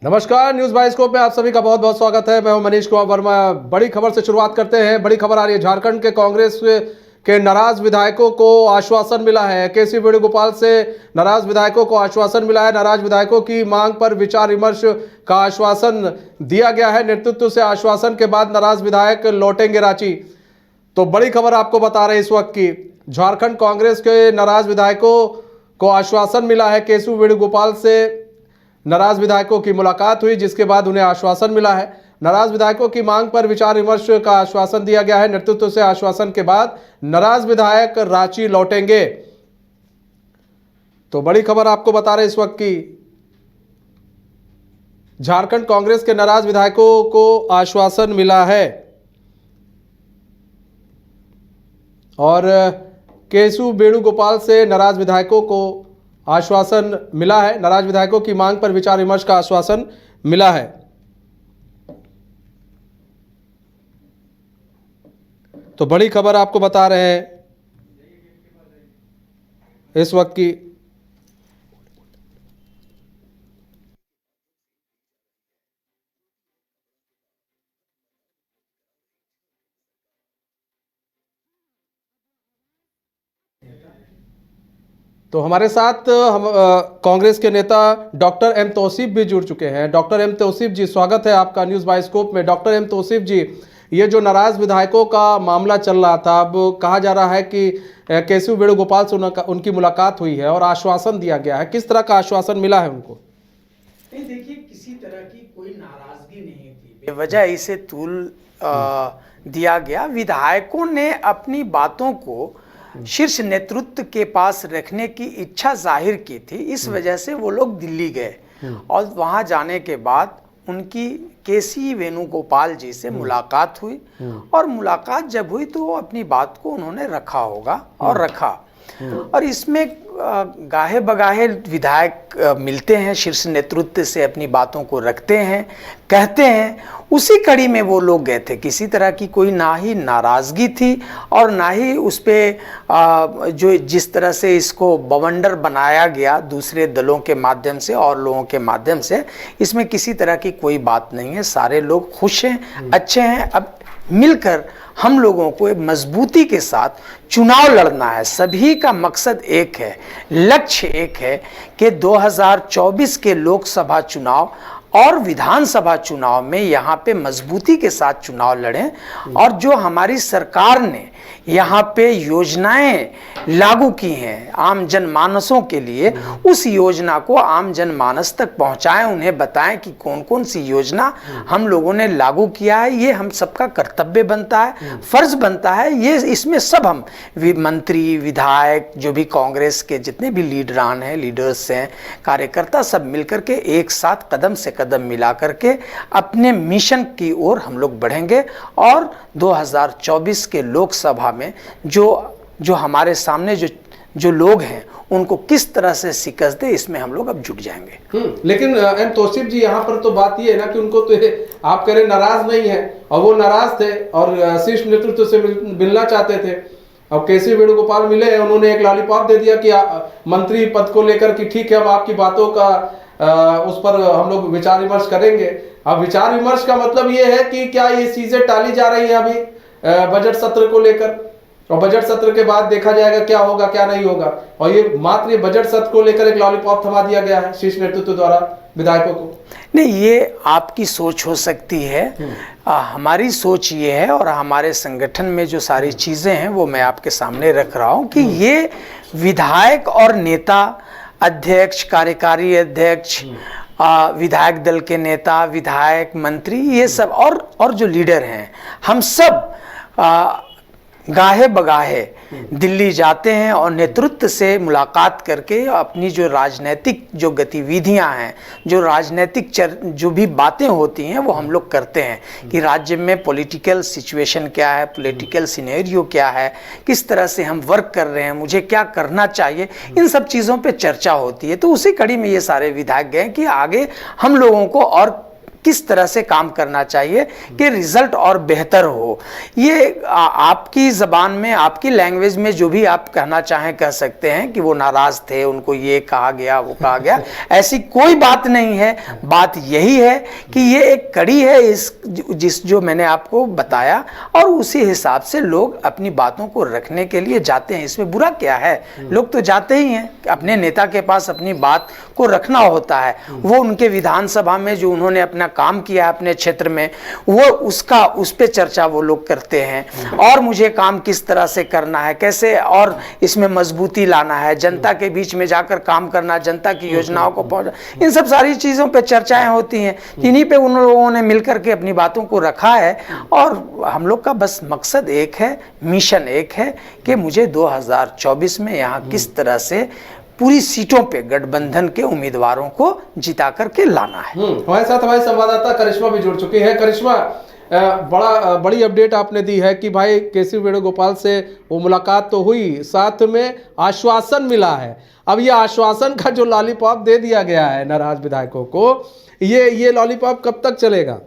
नमस्कार, news bioscope में आप सभी का बहुत बहुत स्वागत है। मैं हूं मनीष कुमार वर्मा। बड़ी खबर से शुरुआत करते हैं। बड़ी खबर आ रही है, झारखंड के कांग्रेस के नाराज विधायकों को आश्वासन मिला है। केसी वेणुगोपाल से नाराज विधायकों को आश्वासन मिला है। नाराज विधायकों की मांग पर विचार विमर्श का आश्वासन दिया गया है। नेतृत्व से आश्वासन के बाद नाराज विधायक लौटेंगे रांची। तो बड़ी खबर आपको बता रहे हैं इस वक्त की, झारखंड कांग्रेस के नाराज विधायकों को आश्वासन मिला है। केशव वेणुगोपाल से नाराज विधायकों की मुलाकात हुई, जिसके बाद उन्हें आश्वासन मिला है। नाराज विधायकों की मांग पर विचार विमर्श का आश्वासन दिया गया है। नेतृत्व से आश्वासन के बाद नाराज विधायक रांची लौटेंगे। तो बड़ी खबर आपको बता रहे इस वक्त की, झारखंड कांग्रेस के नाराज विधायकों को आश्वासन मिला है और केशव वेणुगोपाल से नाराज विधायकों को आश्वासन मिला है। नाराज विधायकों की मांग पर विचार विमर्श का आश्वासन मिला है। तो बड़ी खबर आपको बता रहे हैं इस वक्त की। तो हमारे साथ हम कांग्रेस के नेता डॉक्टर एम तौसीफ भी जुड़ चुके हैं। डॉक्टर एम तौसीफ जी, स्वागत है आपका न्यूज़ बाइस्कोप में। डॉक्टर एम तौसीफ जी, ये जो नाराज विधायकों का मामला चल रहा था, अब कहा जा रहा है कि केशव वेणुगोपाल से उनकी मुलाकात हुई है और आश्वासन दिया गया है। किस तरह का आश्वासन मिला है उनको? नहीं, देखिए, किसी तरह की कोई नाराजगी नहीं थी। बेवजह इसे तूल दिया गया। विधायकों ने अपनी बातों को शीर्ष नेतृत्व के पास रखने की इच्छा जाहिर की थी। इस वजह से वो लोग दिल्ली गए और वहां जाने के बाद उनकी केसी वेणुगोपाल जी से मुलाकात हुई और मुलाकात जब हुई तो अपनी बात को उन्होंने रखा होगा और रखा। और इसमें गाहे बगाहे विधायक मिलते हैं, शीर्ष नेतृत्व से अपनी बातों को रखते हैं, कहते हैं। उसी कड़ी में वो लोग गए थे। किसी तरह की कोई ना ही नाराजगी थी और ना ही उस पर जो जिस तरह से इसको बवंडर बनाया गया दूसरे दलों के माध्यम से और लोगों के माध्यम से, इसमें किसी तरह की कोई बात नहीं है। सारे लोग खुश हैं, अच्छे हैं। अब मिलकर हम लोगों को मजबूती के साथ चुनाव लड़ना है। सभी का मकसद एक है, लक्ष्य एक है कि 2024 के लोकसभा चुनाव और विधानसभा चुनाव में यहाँ पे मजबूती के साथ चुनाव लड़ें। और जो हमारी सरकार ने यहाँ पे योजनाएं लागू की हैं आम जनमानसों के लिए, उस योजना को आम जनमानस तक पहुँचाएं, उन्हें बताएं कि कौन कौन सी योजना हम लोगों ने लागू किया है। ये हम सबका कर्तव्य बनता है, फर्ज बनता है। ये इसमें सब हम मंत्री, विधायक, जो भी कांग्रेस के जितने भी लीडरान हैं, लीडर्स हैं, कार्यकर्ता, सब मिलकर के एक साथ कदम से कदम मिला करके अपने मिशन की ओर हम लोग बढ़ेंगे। और 2024 के लोकसभा में जो हमारे सामने जो लोग हैं उनको किस तरह से शिकस्त दे, इसमें हम लोग अब जुट जाएंगे। लेकिन एम तौसीफ जी, यहाँ पर तो बात ये है ना कि उनको तो आप कह रहे नाराज नहीं है, और वो नाराज थे और शीर्ष नेतृत्व से मिलना चाहते थे। अब केसी वेणुगोपाल मिले हैं, उन्होंने एक लॉलीपॉप दे दिया कि मंत्री पद को लेकर कि ठीक है, अब आपकी बातों का उस पर हम लोग विचार विमर्श करेंगे। अब विचार विमर्श का मतलब ये है कि क्या ये चीजें टाली जा रही है अभी बजट सत्र को लेकर, और बजट सत्र के बाद देखा जाएगा क्या होगा क्या नहीं होगा। और ये मात्र बजट सत्र को लेकर एक लॉलीपॉप थमा दिया गया है शीर्ष नेतृत्व द्वारा विधायकों को। नहीं, ये आपकी सोच हो सकती है। हमारी सोच ये है और हमारे संगठन में जो सारी चीजें हैं वो मैं आपके सामने रख रहा हूँ कि ये विधायक और नेता, अध्यक्ष, कार्यकारी अध्यक्ष, विधायक दल के नेता, विधायक, मंत्री, ये सब और जो लीडर हैं, हम सब गाहे बगाहे दिल्ली जाते हैं और नेतृत्व से मुलाकात करके अपनी जो राजनीतिक जो गतिविधियां हैं, जो राजनीतिक जो भी बातें होती हैं, वो हम लोग करते हैं कि राज्य में पॉलिटिकल सिचुएशन क्या है, पॉलिटिकल सिनेरियो क्या है, किस तरह से हम वर्क कर रहे हैं, मुझे क्या करना चाहिए, इन सब चीज़ों पे चर्चा होती है। तो उसी कड़ी में ये सारे विधायक गए कि आगे हम लोगों को और किस तरह से काम करना चाहिए कि रिजल्ट और बेहतर हो। ये आपकी ज़बान में, आपकी लैंग्वेज में जो भी आप कहना चाहें कह सकते हैं कि वो नाराज़ थे, उनको ये कहा गया, वो कहा गया, ऐसी कोई बात नहीं है। बात यही है कि ये एक कड़ी है जो मैंने आपको बताया, और उसी हिसाब से लोग अपनी बातों को रखने के लिए जाते हैं। इसमें बुरा क्या है? लोग तो जाते ही हैं, अपने नेता के पास अपनी बात को रखना होता है। वो उनके विधानसभा में जो उन्होंने अपना काम किया अपने क्षेत्र में, वो उस पे चर्चा वो लोग करते हैं, और मुझे काम किस तरह से करना है, कैसे और इसमें मजबूती लाना है, जनता के बीच में जाकर काम करना, जनता की योजनाओं को पहुंचा, इन सब सारी चीज़ों पे चर्चाएं होती हैं। इन्हीं पे उन लोगों ने मिलकर के अपनी बातों को रखा है, और हम लोग का बस मकसद एक है, मिशन एक है कि मुझे 2024 में यहाँ किस तरह से पूरी सीटों पे गठबंधन के उम्मीदवारों को जिता करके लाना है। हमारे साथ हमारे संवाददाता करिश्मा भी जुड़ चुकी है। करिश्मा, बड़ी अपडेट आपने दी है कि भाई केसी वेणुगोपाल से वो मुलाकात तो हुई, साथ में आश्वासन मिला है। अब ये आश्वासन का जो लॉलीपॉप दे दिया गया है नाराज विधायकों को, ये लॉलीपॉप कब तक चलेगा?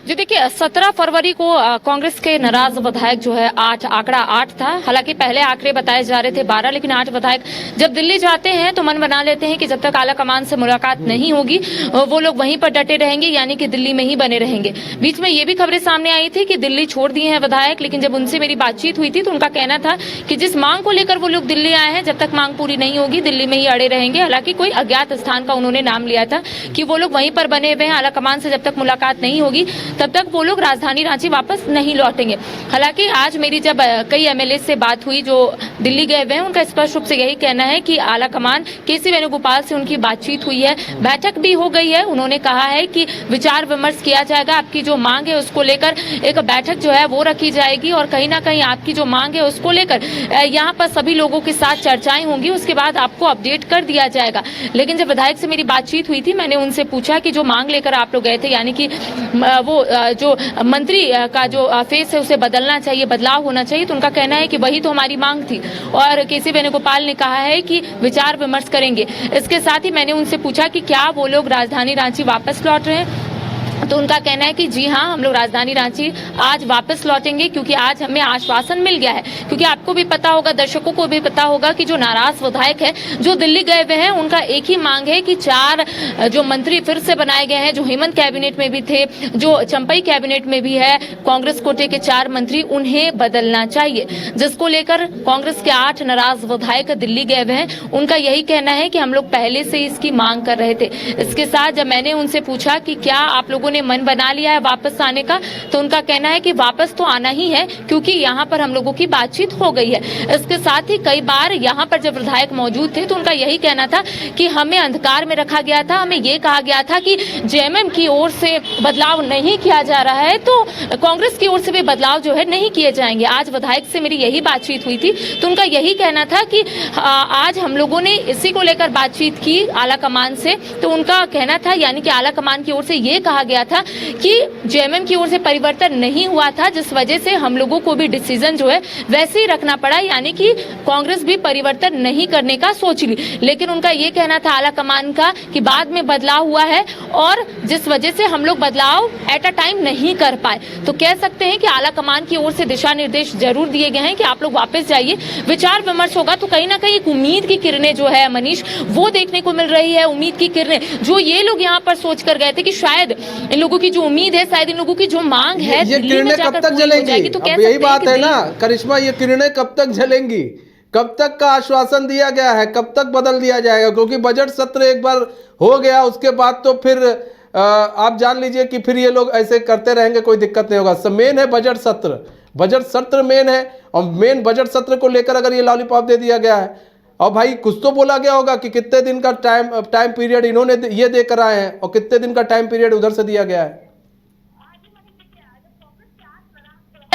जी देखिए, 17 फरवरी को कांग्रेस के नाराज विधायक जो है आंकड़ा 8 था। हालांकि पहले आंकड़े बताए जा रहे थे 12, लेकिन 8 विधायक जब दिल्ली जाते हैं तो मन बना लेते हैं कि जब तक आला कमान से मुलाकात नहीं होगी वो लोग वहीं पर डटे रहेंगे, यानी कि दिल्ली में ही बने रहेंगे। बीच में ये भी खबरें सामने आई थी कि दिल्ली छोड़ दिए हैं विधायक, लेकिन जब उनसे मेरी बातचीत हुई थी तो उनका कहना था कि जिस मांग को लेकर वो लोग दिल्ली आए हैं, जब तक मांग पूरी नहीं होगी दिल्ली में ही अड़े रहेंगे। हालांकि कोई अज्ञात स्थान का उन्होंने नाम लिया था कि वो लोग वहीं पर बने हुए हैं, आला कमान से जब तक मुलाकात नहीं होगी तब तक वो लोग राजधानी रांची वापस नहीं लौटेंगे। हालांकि आज मेरी जब कई एमएलए से बात हुई जो दिल्ली गए हुए हैं, उनका स्पष्ट रूप से यही कहना है कि आला कमान केसी वेणुगोपाल से उनकी बातचीत हुई है, बैठक भी हो गई है। उन्होंने कहा है कि विचार विमर्श किया जाएगा, आपकी जो मांग है उसको लेकर एक बैठक जो है वो रखी जाएगी, और कहीं ना कहीं आपकी जो मांग है उसको लेकर यहाँ पर सभी लोगों के साथ चर्चाएं होंगी, उसके बाद आपको अपडेट कर दिया जाएगा। लेकिन जब विधायक से मेरी बातचीत हुई थी, मैंने उनसे पूछा कि जो मांग लेकर आप लोग गए थे, यानी कि वो जो मंत्री का जो फेस है उसे बदलना चाहिए, बदलाव होना चाहिए, तो उनका कहना है कि वही तो हमारी मांग थी, और केसी वेणुगोपाल ने कहा है कि विचार विमर्श करेंगे। इसके साथ ही मैंने उनसे पूछा कि क्या वो लोग राजधानी रांची वापस लौट रहे हैं, तो उनका कहना है कि जी हाँ, हम लोग राजधानी रांची आज वापस लौटेंगे, क्योंकि आज हमें आश्वासन मिल गया है। क्योंकि आपको भी पता होगा, दर्शकों को भी पता होगा कि जो नाराज विधायक है जो दिल्ली गए हुए हैं, उनका एक ही मांग है कि 4 जो मंत्री फिर से बनाए गए हैं, जो हेमंत कैबिनेट में भी थे, जो चंपई कैबिनेट में भी है, कांग्रेस कोटे के 4 मंत्री, उन्हें बदलना चाहिए, जिसको लेकर कांग्रेस के 8 नाराज विधायक दिल्ली गए हुए हैं। उनका यही कहना है कि हम लोग पहले से इसकी मांग कर रहे थे। इसके साथ जब मैंने उनसे पूछा कि क्या आप लोगों ने मन बना लिया है वापस आने का, तो उनका कहना है कि वापस तो आना ही है, क्योंकि यहाँ पर हम लोगों की बातचीत हो गई है। इसके साथ ही कई बार यहाँ पर जब विधायक मौजूद थे तो उनका यही कहना था कि हमें अंधकार में रखा गया था, हमें ये कहा गया था कि जेएमएम की ओर से बदलाव नहीं किया जा रहा है, तो कांग्रेस की ओर से भी बदलाव जो है नहीं किए जाएंगे। आज विधायक से मेरी यही बातचीत हुई थी, तो उनका यही कहना था कि आज हम लोगों ने इसी को लेकर बातचीत की आला कमान से, तो उनका कहना था, यानी कि आला कमान की ओर से ये कहा गया था कि जेएमएम की ओर से परिवर्तन नहीं हुआ था, जिस वजह से हम लोगों को भी डिसीजन जो है वैसे ही रखना पड़ा, यानी कि कांग्रेस भी परिवर्तन नहीं करने का सोच ली। लेकिन उनका ये कहना था आला कमान का कि बाद में बदलाव हुआ है, और जिस वजह से हम लोग बदलाव एट अ टाइम नहीं कर पाए। तो कह सकते हैं कि आला कमान की ओर से दिशा निर्देश जरूर दिए गए हैं कि आप लोग वापस जाइए, विचार विमर्श होगा। तो कहीं ना कहीं एक उम्मीद की किरणें जो है मनीष, वो देखने को मिल रही है। उम्मीद की किरणें जो ये लोग यहाँ पर सोच कर गए थे कि शायद इन लोगों की जो उम्मीद है, शायद इन लोगों की जो मांग है, ये किरणें कब तक जलेंगी? तो अब यही बात है ना करिश्मा, ये किरणें कब तक जलेंगी? कब तक का आश्वासन दिया गया है, कब तक बदल दिया जाएगा? क्योंकि बजट सत्र एक बार हो गया, उसके बाद तो फिर आप जान लीजिए कि फिर ये लोग ऐसे करते रहेंगे, कोई दिक्कत नहीं होगा। सब मेन है बजट सत्र, बजट सत्र मेन है, और मेन बजट सत्र को लेकर अगर ये लॉलीपॉप दे दिया गया है, और भाई कुछ तो बोला गया होगा कि कितने दिन का टाइम पीरियड इन्होंने ये देकर आए हैं, और कितने दिन का टाइम पीरियड उधर से दिया गया है।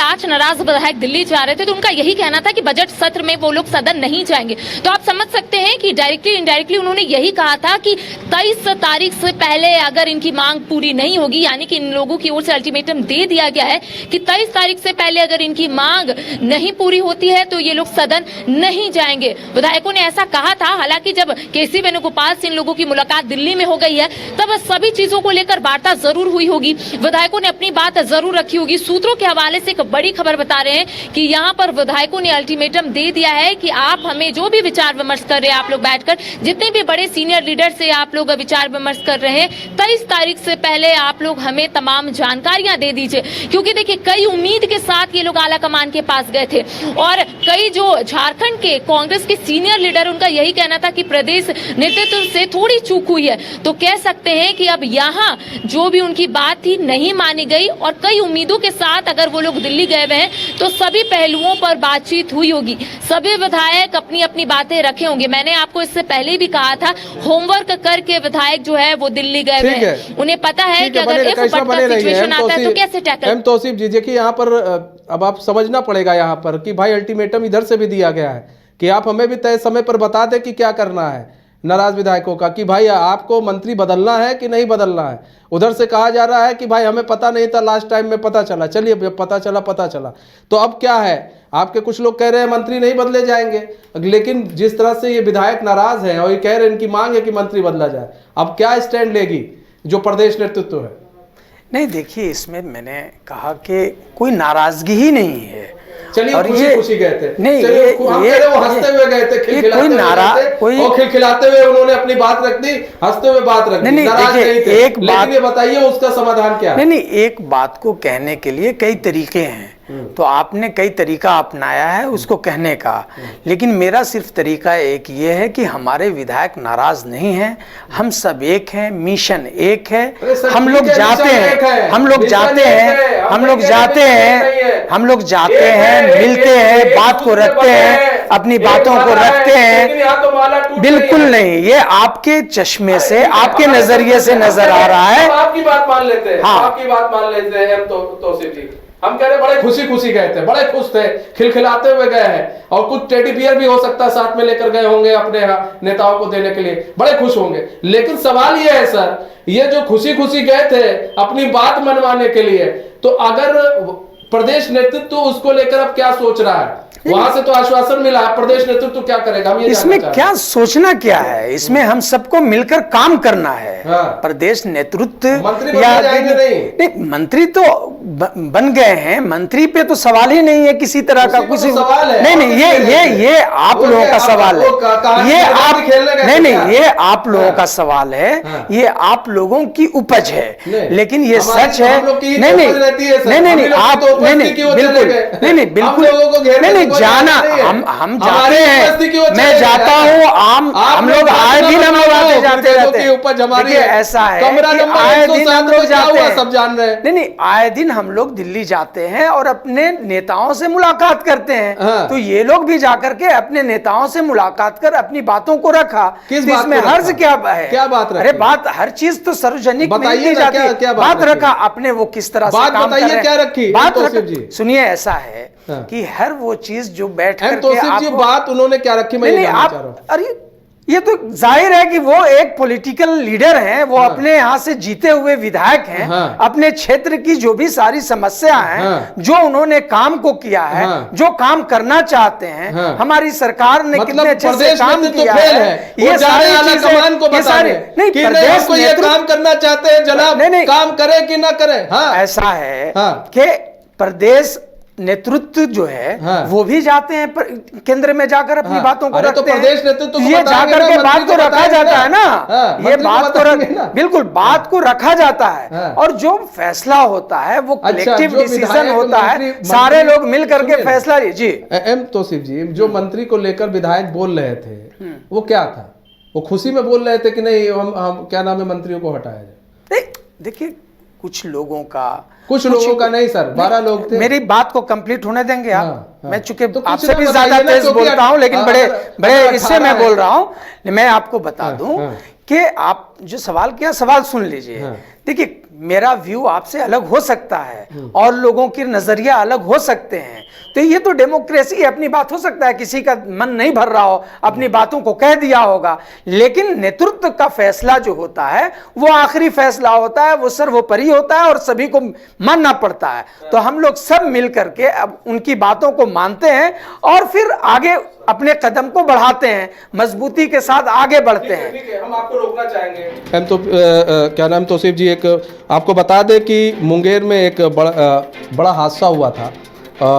आज नाराज विधायक दिल्ली जा रहे थे तो उनका यही कहना था कि बजट सत्र में वो लोग सदन नहीं जाएंगे। तो आप समझ सकते हैं कि डायरेक्टली इनडायरेक्टली उन्होंने यही कहा था कि 23 तारीख से पहले अगर इनकी मांग पूरी नहीं होगी, यानी कि इन लोगों की ओर से अल्टीमेटम दे दिया गया है कि 23 तारीख से पहले अगर इनकी मांग नहीं पूरी होती है तो ये लोग सदन नहीं जाएंगे। विधायकों ने ऐसा कहा था। हालांकि जब केसी वेणुगोपाल से इन लोगों की मुलाकात दिल्ली में हो गई है तब सभी चीजों को लेकर वार्ता जरूर हुई होगी, विधायकों ने अपनी बात जरूर रखी होगी। सूत्रों के हवाले से एक बड़ी खबर बता रहे हैं कि यहाँ पर विधायकों ने अल्टीमेटम दे दिया है कि आप हमें जो भी विचार विमर्श कर रहे हैं, आप लोग बैठकर जितने भी बड़े सीनियर लीडर से आप लोग विचार विमर्श कर रहे हैं, 23 तारीख से पहले आप लोग हमें तमाम जानकारियां दे दीजिए। क्योंकि देखिए कई उम्मीद के साथ ये लोग आला कमान के पास गए थे और कई जो झारखंड के कांग्रेस के सीनियर लीडर, उनका यही कहना था कि प्रदेश नेतृत्व से थोड़ी चूक हुई है। तो कह सकते हैं कि अब यहाँ जो भी उनकी बात थी नहीं मानी गई और कई उम्मीदों के साथ अगर वो लोग दिल्ली गए हुए हैं तो सभी पहलुओं पर बातचीत हुई होगी, सभी विधायक अपनी अपनी बातें रखे होंगे। मैंने आपको इससे पहले भी कहा था, होमवर्क करके विधायक जो है वो दिल्ली गए हुए हैं, उन्हें पता है कि अगर इफ सिचुएशन आता है तो कैसे टैकल। एम तौसीफ जी, देखिए यहाँ पर अब आप समझना पड़ेगा यहाँ पर कि भाई अल्टीमेटम इधर से भी दिया गया है कि आप हमें भी तय समय पर बता दें कि क्या करना है नाराज विधायकों का, कि भाई आपको मंत्री बदलना है कि नहीं बदलना है। उधर से कहा जा रहा है कि भाई हमें पता नहीं था, लास्ट टाइम में पता चला। चलिए पता चला तो अब क्या है, आपके कुछ लोग कह रहे हैं मंत्री नहीं बदले जाएंगे, लेकिन जिस तरह से ये विधायक नाराज हैं और ये कह रहे हैं इनकी मांग है कि मंत्री बदला जाए, अब क्या स्टैंड लेगी जो प्रदेश नेतृत्व है? नहीं, देखिए इसमें मैंने कहा कि कोई नाराजगी ही नहीं है। चलिए और खुशी गए थे, नहीं वो हंसते हुए गए थे, खिलखिलाते हुए उन्होंने अपनी बात रख दी, हंसते हुए बात रख दी, नाराज नहीं थे। लेकिन ये बताइए उसका समाधान क्या है? नहीं, एक बात को कहने के लिए कई तरीके हैं, तो आपने कई तरीका अपनाया है उसको कहने का, लेकिन मेरा सिर्फ तरीका एक ये है कि हमारे विधायक नाराज नहीं हैं, हम सब एक हैं, मिशन एक है, हम लोग जाते हैं, हम लोग जाते हैं, मिलते हैं, बात को रखते हैं, अपनी बातों को रखते हैं। बिल्कुल नहीं, ये आपके चश्मे से, आपके नजरिए से नजर आ रहा है। आपकी बात मान लेते हैं, हाँ, आपकी बात मान लेते हैं। तौसीफ जी, हम कह रहे बड़े खुशी गए थे, बड़े खुश थे, खिलखिलाते हुए गए हैं, और कुछ टेडी बियर भी हो सकता है साथ में लेकर गए होंगे अपने नेताओं को देने के लिए, बड़े खुश होंगे। लेकिन सवाल ये है सर, ये जो खुशी गए थे अपनी बात मनवाने के लिए, तो अगर प्रदेश नेतृत्व उसको लेकर अब क्या सोच रहा है? वहां से तो आश्वासन मिला, प्रदेश नेतृत्व क्या करेगा? हम ये इसमें क्या सोचना क्या है, इसमें हम सबको मिलकर काम करना है। हाँ। प्रदेश नेतृत्व मंत्री या नहीं, मंत्री तो बन गए हैं, मंत्री पे तो सवाल ही नहीं है किसी तरह का, किसी सवाल है। नहीं, ये आप लोगों का सवाल है, ये आप नहीं, ये आप लोगों का सवाल है, ये आप लोगों की उपज है, लेकिन ये सच है। नहीं, आप बिल्कुल जाना, हम जाते हैं, मैं जाता हूँ, हम लोग आए दिन हम लोग आते जाते रहते हैं। उपज हमारी ऐसा है कि आए दिन हम लोग जाते हैं, सब जान रहे हैं। नहीं, आए दिन हम लोग दिल्ली जाते हैं और अपने नेताओं से मुलाकात करते हैं। हाँ। तो ये लोग भी जाकर के अपने नेताओं से मुलाकात कर अपनी बातों को रखा। किस बात में हर्ज क्या है? क्या बात रखी? अरे बात, हर चीज तो सार्वजनिक नहीं जाती है। क्या बात रखा अपने, वो किस तरह से काम कर रहे हैं, क्या रखी बात सुनिए। ऐसा है कि हर वो चीज जो बैठ करके बात उन्होंने क्या रखी, मैं नहीं, आप अरे ये तो जाहिर है कि वो एक पॉलिटिकल लीडर हैं, वो अपने यहाँ से जीते हुए विधायक हैं। अपने क्षेत्र की जो भी सारी समस्या हैं, जो उन्होंने काम को किया है, जो काम करना चाहते हैं, हमारी सरकार ने कितने अच्छे से काम किया है, ये सारी चीजें को बताने नहीं, प्रदेश को ये काम करना चाहते हैं जनाब, काम करे कि ना करे। ऐसा है कि प्रदेश नेतृत्व जो है वो भी जाते हैं केंद्र में जाकर अपनी बातों को रखते हैं। प्रदेश नेतृत्व ये जाकर के बात को रखा जाता है ना, ये बात को बिल्कुल बात को रखा जाता है, और जो फैसला होता है वो कलेक्टिव डिसीजन होता है, सारे लोग मिल करके फैसला। जी एम तौसीफ जी, जो मंत्री को लेकर विधायक बोल रहे थे वो क्या था? वो खुशी में बोल रहे थे कि नहीं हम क्या नाम है मंत्रियों को हटाया जाए? देखिए, कुछ लोगों का नहीं सर, 12 लोग थे। मेरी बात को कंप्लीट होने देंगे आप? मैं चूंकि आपसे भी ज्यादा तेज बोलता हूं, लेकिन बड़े इससे मैं बोल रहा हूं। मैं आपको बता दूं कि आप जो सवाल किया, सवाल सुन लीजिए। देखिए, मेरा व्यू आपसे अलग हो सकता है और लोगों के नजरिया अलग हो सकते हैं, तो ये तो डेमोक्रेसी है, अपनी बात हो सकता है, किसी का मन नहीं भर रहा हो, अपनी बातों को कह दिया होगा, लेकिन नेतृत्व का फैसला जो होता है वो आखिरी फैसला होता है, वो सर्वोपरि होता है और सभी को मानना पड़ता है। तो हम लोग सब मिल करके अब उनकी बातों को मानते हैं और फिर आगे अपने कदम को बढ़ाते हैं, मजबूती के साथ आगे बढ़ते हैं। ठीक है, हम आपको रोकना चाहेंगे। हम तो क्या नाम तौसीफ जी, एक आपको बता दें कि मुंगेर में एक बड़ा हादसा हुआ था।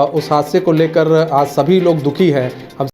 उस हादसे को लेकर आज सभी लोग दुखी हैं। हम